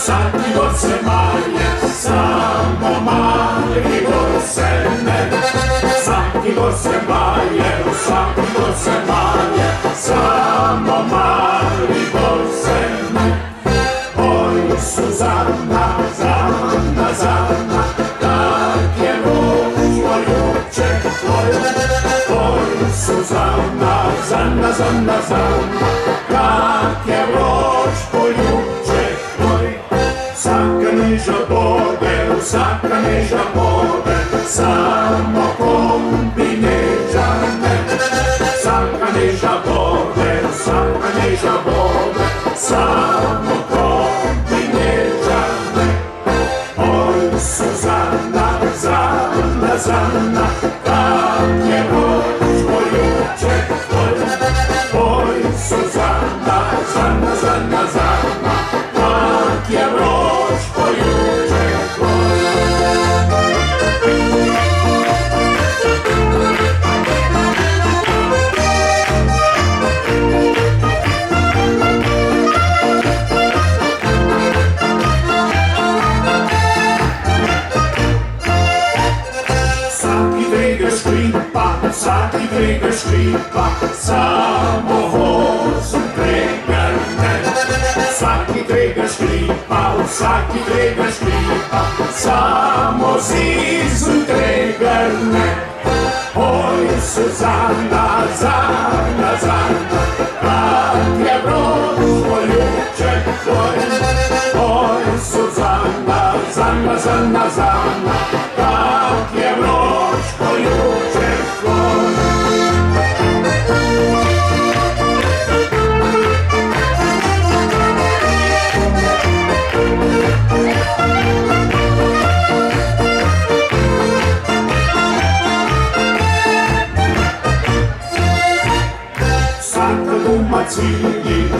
Svaki god se maje, samo mali god se ne. Svaki god se maje, svaki god se maje, samo mali god se ne. Oj, Suzana, Zana, Zana, kak je ruč poljuče tvoje. Oj, Suzana, Zana, Zana, Zana, kak je ruč poljuče tvoje. Sakane žabode, sakane žabode, samo kombinežane. Sakane žabode, sakane žabode, samo kombinežane. Oj, Suzana, Zana, Zana, kak je ruč poljuče tvoje. Oj, Suzana, Zana, Zana, Zana, kak je ruč poljuče tvoje. Svaki dviga škripa, samo vozom pregrne. Svaki dviga škripa, svaki dviga škripa, samo zizom pregrne. Oj, Suzana, Zana, Zana, kak je vroč poljuče tvoje. Oj, Suzana, Zana, Zana, Zana, kak je vroč poljuče tvoje.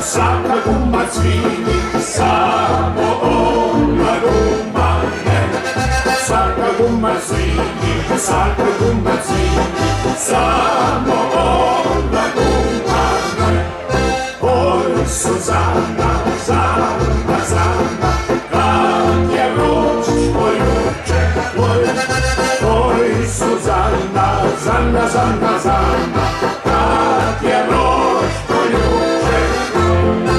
Svaka guma cvini, samo ona guma ne. Svaka guma cvini, svaka guma cvini, samo ona guma ne. Oj, Suzana, Zana, Zana, kak je vroč poljuče tvoje. Oj, Suzana, Zana, Zana, Zana, kak je vroč poljuče tvoje.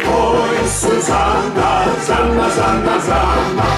Oj, Suzana, Zana, Zana, Zana,